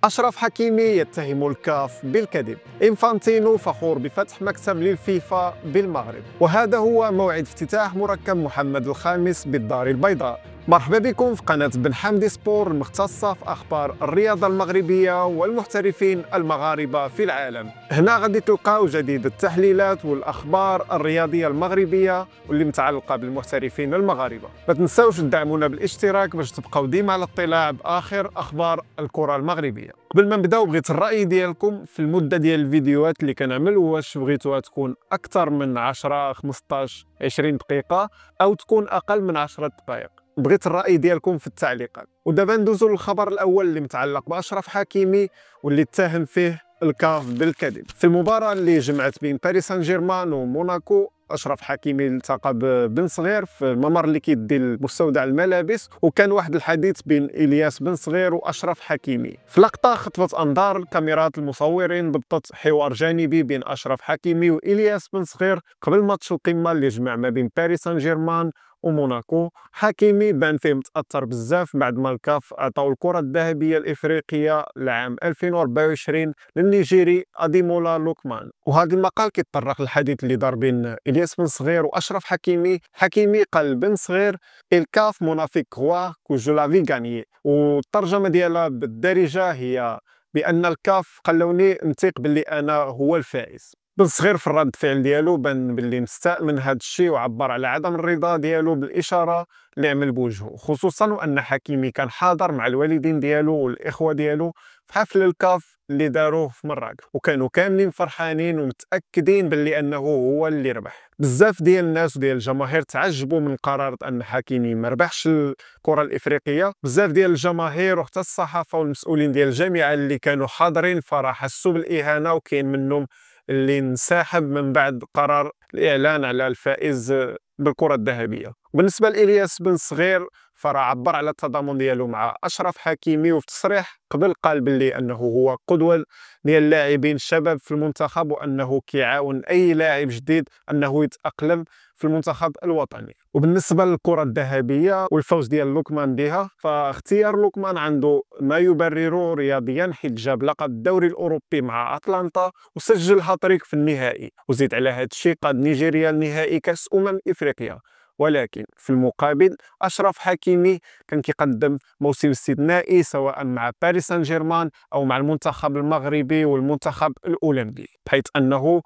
أشرف حكيمي يتهم الكاف بالكذب. إنفانتينو فخور بفتح مكتب للفيفا بالمغرب. وهذا هو موعد افتتاح مركب محمد الخامس بالدار البيضاء. مرحبا بكم في قناة بن حمدي سبور المختصة في أخبار الرياضة المغربية والمحترفين المغاربة في العالم. هنا غادي تلقاو جديد التحليلات والأخبار الرياضية المغربية واللي متعلقة بالمحترفين المغاربة. ما تنساوش تدعمونا بالاشتراك باش تبقاو ديما على اطلاع بآخر أخبار الكرة المغربية. قبل ما نبداو بغيت الرأي ديالكم في المدة ديال الفيديوهات اللي كنعمل، واش بغيتوها تكون أكثر من 10 15 20 دقيقة أو تكون أقل من 10 دقائق. بغيت الرأي ديالكم في التعليقات. ودابا ندوزو للخبر الأول اللي متعلق بأشرف حكيمي واللي اتهم فيه الكاف بالكذب. في المباراة اللي جمعت بين باريس سان جيرمان وموناكو، أشرف حكيمي التقى بن صغير في الممر اللي كيدي لمستودع الملابس، وكان واحد الحديث بين إلياس بن صغير وأشرف حكيمي. في لقطة خطفت أنظار الكاميرات المصورين ضبطت حوار جانبي بين أشرف حكيمي وإلياس بن صغير قبل ماتش القمة اللي جمع ما بين باريس سان جيرمان وموناكو. حكيمي بان فيه متاثر بزاف بعد ما الكاف عطاو الكره الذهبيه الافريقيه لعام 2024 للنيجيري اديمولا لوكمان. وهذا المقال كيتطرق للحديث اللي دار بين الياس بن صغير واشرف حكيمي. حكيمي قال بن صغير الكاف منافق كوا كو جو لافي غانيي، والترجمه ديالها بالدارجه هي بان الكاف خلوني نثيق باللي انا هو الفائز. بن صغير في الرد فعل ديالو بان باللي مستاء من هذا الشيء وعبر على عدم الرضا ديالو بالاشاره اللي عمل بوجهه، خصوصا وان حكيمي كان حاضر مع الوالدين ديالو والاخوه ديالو في حفل الكاف اللي داروه في مراكش، وكانوا كاملين فرحانين ومتاكدين باللي انه هو اللي ربح. بزاف ديال الناس وديال الجماهير تعجبوا من قرار ان حكيمي ما ربحش الكره الافريقيه. بزاف ديال الجماهير وحتى الصحافه والمسؤولين ديال الجامعه اللي كانوا حاضرين فرح حسوا بالاهانه، وكاين منهم اللي انسحب من بعد قرار الإعلان على الفائز بالكرة الذهبية. وبالنسبة لإلياس بن صغير فراه عبر على التضامن ديالو مع أشرف حكيمي، وفي تصريح قبل قال باللي أنه هو قدوة ديال اللاعبين الشباب في المنتخب، وأنه كيعاون أي لاعب جديد أنه يتأقلم في المنتخب الوطني. وبالنسبة للكرة الذهبية والفوز ديال لوكمان بها، فاختيار لوكمان عنده ما يبرره رياضيا، حيت جاب لقب الدوري الأوروبي مع أتلانتا وسجل هاتريك في النهائي، وزيد على هذا الشيء قاد نيجيريا لنهائي كأس إفريقيا. ولكن في المقابل أشرف حكيمي كان كيقدم موسم استثنائي سواء مع باريس سان جيرمان أو مع المنتخب المغربي والمنتخب الأولمبي، بحيث أنه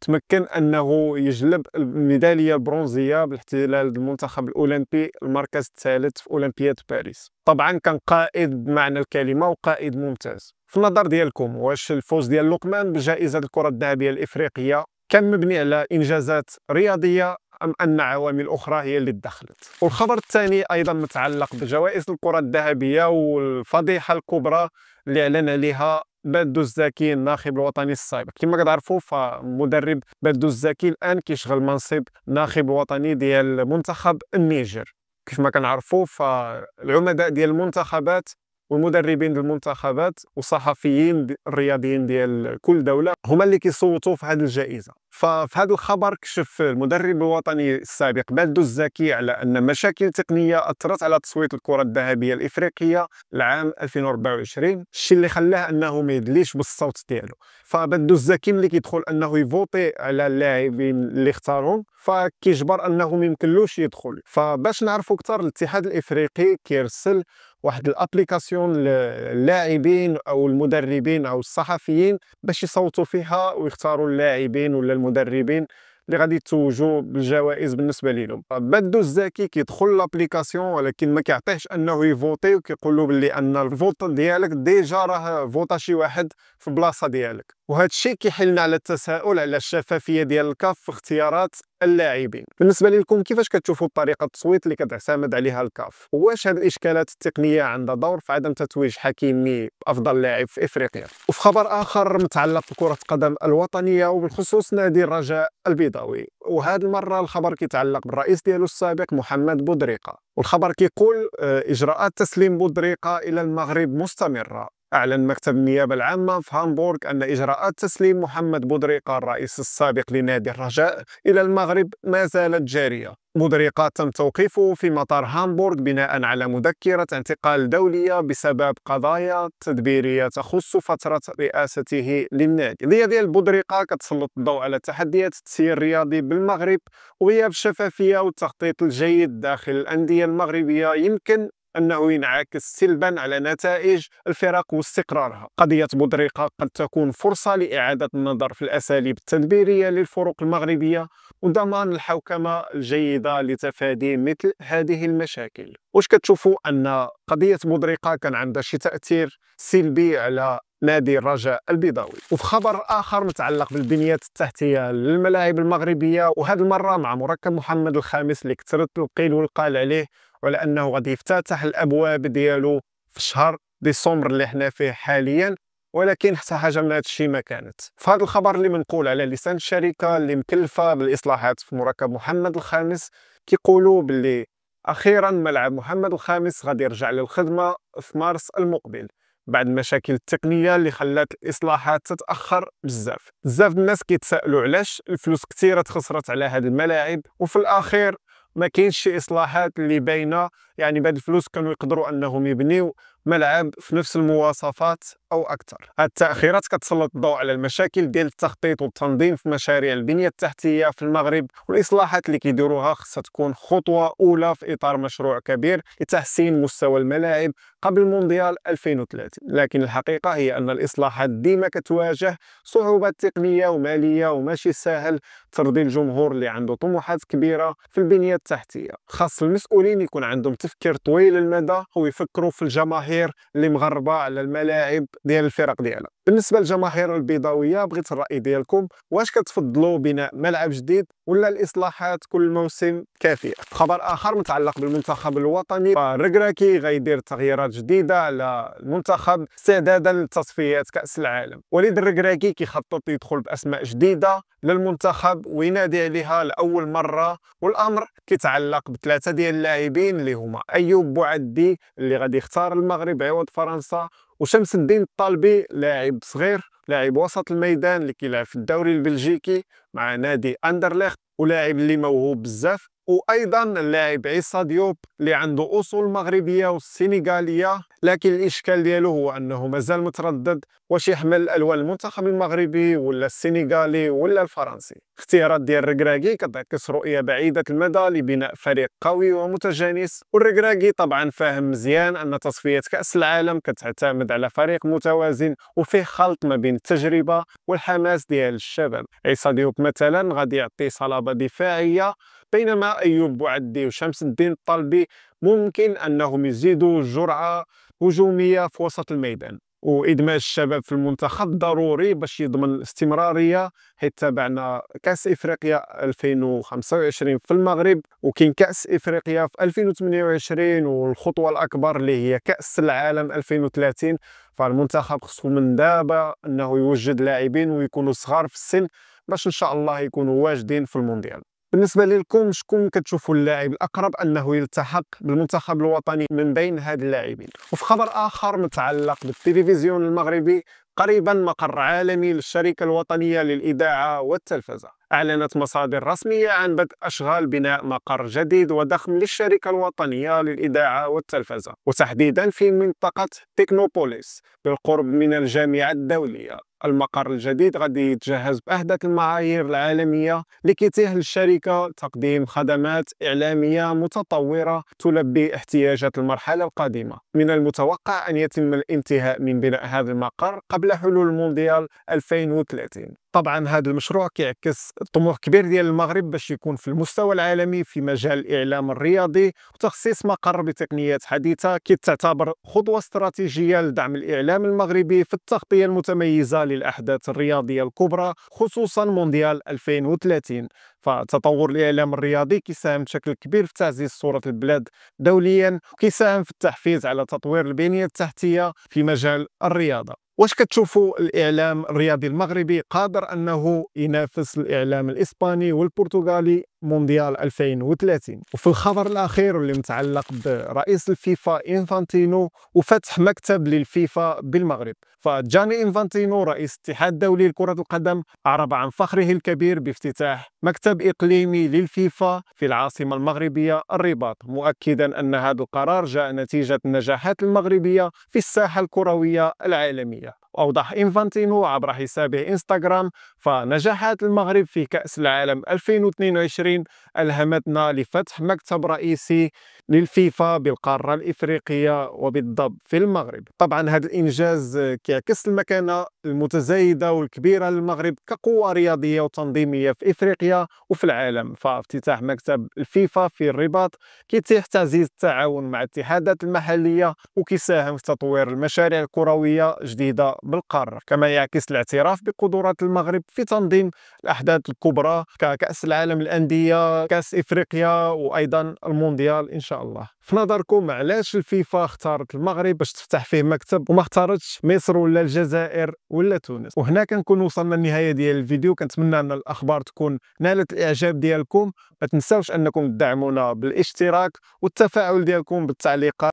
تمكن أنه يجلب الميدالية البرونزية بالاحتلال المنتخب الأولمبي المركز الثالث في أولمبياد باريس. طبعا كان قائد بمعنى الكلمة وقائد ممتاز. في النظر ديالكم، واش الفوز ديال لوكمان بجائزة الكرة الذهبية الإفريقية كان مبني على إنجازات رياضية أم أن عوامل أخرى هي اللي تدخلت؟ والخبر الثاني أيضا متعلق بجوائز الكرة الذهبية والفضيحة الكبرى اللي أعلن عليها بدو الزكي الناخب الوطني السابق. كما كتعرفوا فمدرب بدو الزكي الآن كيشغل منصب ناخب وطني ديال منتخب النيجر. كيف ما كنعرفوا فالعمداء ديال المنتخبات والمدربين ديال المنتخبات والصحفيين الرياضيين ديال كل دولة هما اللي كيصوتوا في هذه الجائزة. ففي هذا الخبر كشف المدرب الوطني السابق بدو الزكي على أن مشاكل تقنية أثرت على تصويت الكرة الذهبية الإفريقية لعام 2024، الشيء اللي خلاه أنه ما يدليش بالصوت ديالو. فبدو الزكي ملي كيدخل أنه يفوتي على اللاعبين اللي اختارهم فكيجبر أنه ما يمكنلوش يدخل. فباش نعرفوا أكثر، الاتحاد الإفريقي كيرسل واحد الابليكاسيون للاعبين او المدربين او الصحفيين باش يصوتوا فيها ويختاروا اللاعبين ولا المدربين اللي غادي يتوجوا بالجوائز بالنسبه لهم. بدو الزكي كيدخل لابليكاسيون ولكن ما كيعطيهش انه يفوتي، وكيقول له باللي ان الفوت ديالك ديجا راه فوتا شي واحد في بلاصه ديالك. وهذا الشيء كيحلنا على التساؤل على الشفافيه ديال الكاف في اختيارات اللاعبين. بالنسبه لكم كيفاش كتشوفوا طريقه التصويت اللي كتعتمد عليها الكاف؟ واش هذه الاشكالات التقنيه عندها دور في عدم تتويج حكيمي بافضل لاعب في افريقيا؟ وفي خبر اخر متعلق بكره القدم الوطنيه وبالخصوص نادي الرجاء البيضاوي، وهذه المره الخبر كيتعلق بالرئيس ديالو السابق محمد بودريقه. والخبر كيقول اجراءات تسليم بودريقه الى المغرب مستمره. أعلن مكتب النيابة العامة في هامبورغ أن إجراءات تسليم محمد بودريقة الرئيس السابق لنادي الرجاء إلى المغرب ما زالت جارية. بودريقة تم توقيفه في مطار هامبورغ بناء على مذكرة انتقال دولية بسبب قضايا تدبيرية تخص فترة رئاسته للنادي. القضية ديال بودريقة كتسلط الضوء على تحديات التسيير الرياضي بالمغرب وغياب الشفافية والتخطيط الجيد داخل الأندية المغربية يمكن أنه ينعكس سلبا على نتائج الفرق واستقرارها. قضية بودريقة قد تكون فرصة لإعادة النظر في الأساليب التدبيرية للفرق المغربية وضمان الحوكمة الجيدة لتفادي مثل هذه المشاكل. واش كتشوفوا أن قضية بودريقة كان عندها شي تأثير سلبي على نادي الرجاء البيضاوي؟ وفي خبر آخر متعلق بالبنية التحتية للملاعب المغربية، وهذه المرة مع مركب محمد الخامس اللي كثرت القيل والقال عليه وعلى أنه غادي يفتتح الأبواب ديالو في شهر ديسمبر اللي حنا فيه حاليا، ولكن حتى حاجه من هذا الشيء ما كانت. في هذا الخبر اللي منقول على لسان الشركه اللي مكلفه بالاصلاحات في مركب محمد الخامس، كيقولوا باللي اخيرا ملعب محمد الخامس غادي يرجع للخدمه في مارس المقبل بعد المشاكل التقنيه اللي خلات الاصلاحات تتاخر بزاف الناس كيتسائلوا علاش الفلوس كثيره تخسرت على هذه الملاعب وفي الاخير ما كاينش شي اصلاحات اللي باينه. يعني بهاد الفلوس كانوا يقدروا انهم يبنيو ملعب في نفس المواصفات او اكثر. هاد التاخيرات كتسلط الضوء على المشاكل ديال التخطيط والتنظيم في مشاريع البنيه التحتيه في المغرب، والاصلاحات اللي كيديروها خصها تكون خطوه اولى في اطار مشروع كبير لتحسين مستوى الملاعب قبل مونديال 2030. لكن الحقيقه هي ان الاصلاحات ديما كتواجه صعوبات تقنيه وماليه وماشي سهل ترضي الجمهور اللي عنده طموحات كبيره في البنيه التحتيه. خاص المسؤولين يكون عندهم تفكير طويل المدى ويفكروا في الجماهير اللي مغربه على الملاعب ديال الفرق ديالها. بالنسبه للجماهير البيضاويه بغيت الراي ديالكم، واش كتفضلوا بناء ملعب جديد ولا الاصلاحات كل موسم كافيه؟ خبر اخر متعلق بالمنتخب الوطني، الركراكي غيدير تغييرات جديده على المنتخب استعدادا لتصفيات كاس العالم. وليد الركراكي كيخطط يدخل باسماء جديده للمنتخب وينادي عليها لاول مره، والامر كيتعلق بثلاثه ديال اللاعبين اللي هما ايوب بوعدي اللي غادي يختار المغرب عوض فرنسا، وشمس الدين الطالبي لاعب صغير لاعب وسط الميدان اللي كيلعب في الدوري البلجيكي مع نادي اندرليخت ولاعب اللي موهوب بزاف، وايضا اللاعب عيسى ديوب اللي عنده اصول مغربيه والسنغاليه، لكن الاشكال ديالو هو انه مازال متردد واش يحمل الوان المنتخب المغربي ولا السنغالي ولا الفرنسي. اختيارات ديال الركراكي كتعكس رؤيه بعيده المدى لبناء فريق قوي ومتجانس، والركراكي طبعا فاهم مزيان ان تصفيات كاس العالم كتعتمد على فريق متوازن وفيه خلط ما بين التجربه والحماس ديال الشباب. عيسى ديوب مثلا غادي يعطي صلابه دفاعيه، بينما ايوب بوعدي وشمس الدين الطالبي ممكن انهم يزيدوا جرعه هجوميه في وسط الميدان. وادماج الشباب في المنتخب ضروري باش يضمن الاستمراريه، حيت تابعنا كاس افريقيا 2025 في المغرب وكاين كاس افريقيا في 2028 والخطوه الاكبر اللي هي كاس العالم 2030. فالمنتخب خصو من دابا انه يوجد لاعبين ويكونوا صغار في السن باش ان شاء الله يكونوا واجدين في المونديال. بالنسبه لكم شكون كتشوفوا اللاعب الاقرب انه يلتحق بالمنتخب الوطني من بين هاد اللاعبين؟ وفي خبر اخر متعلق بالتلفزيون المغربي، قريبا مقر عالمي للشركه الوطنيه للاذاعه والتلفزه. اعلنت مصادر رسميه عن بدء اشغال بناء مقر جديد وضخم للشركه الوطنيه للاذاعه والتلفزه، وتحديدا في منطقه تكنوبوليس بالقرب من الجامعه الدوليه. المقر الجديد غادي يتجهز بأحدث المعايير العالمية لكيتيح للشركة تقديم خدمات إعلامية متطورة تلبي احتياجات المرحلة القادمة. من المتوقع أن يتم الانتهاء من بناء هذا المقر قبل حلول المونديال 2030. طبعا هذا المشروع كيعكس طموح كبير ديال المغرب باش يكون في المستوى العالمي في مجال الإعلام الرياضي، وتخصيص مقر بتقنيات حديثة كتعتبر خطوة استراتيجية لدعم الإعلام المغربي في التغطية المتميزة للأحداث الرياضية الكبرى خصوصا مونديال 2030. فتطور الإعلام الرياضي كيساهم بشكل كبير في تعزيز صورة البلاد دوليا وكيساهم في التحفيز على تطوير البنية التحتية في مجال الرياضة. واش كتشوفوا الإعلام الرياضي المغربي قادر أنه ينافس الإعلام الإسباني والبرتغالي مونديال 2030. وفي الخبر الأخير واللي متعلق برئيس الفيفا إنفانتينو وفتح مكتب للفيفا بالمغرب، فجاني إنفانتينو رئيس الاتحاد الدولي لكرة القدم أعرب عن فخره الكبير بافتتاح مكتب إقليمي للفيفا في العاصمة المغربية الرباط، مؤكدا أن هذا القرار جاء نتيجة النجاحات المغربية في الساحة الكروية العالمية. أوضح إنفانتينو عبر حسابه إنستغرام: فنجاحات المغرب في كأس العالم 2022 ألهمتنا لفتح مكتب رئيسي للفيفا بالقارة الإفريقية وبالضبط في المغرب. طبعا هذا الإنجاز كيعكس المكانة المتزايدة والكبيرة للمغرب كقوة رياضية وتنظيمية في إفريقيا وفي العالم. فافتتاح مكتب الفيفا في الرباط كيتيح تعزيز التعاون مع الاتحادات المحلية وكيساهم في تطوير المشاريع الكروية جديدة بالقارة، كما يعكس الاعتراف بقدرات المغرب في تنظيم الأحداث الكبرى ككأس العالم الأندية، كأس إفريقيا، وأيضا المونديال إن شاء الله. في نظركم علاش الفيفا اختارت المغرب باش تفتح فيه مكتب وما اختارتش مصر ولا الجزائر ولا تونس؟ وهنا كنكون وصلنا للنهاية ديال الفيديو. كنتمنى أن الأخبار تكون نالت الإعجاب ديالكم. ما تنساوش أنكم تدعمونا بالاشتراك والتفاعل ديالكم بالتعليقات.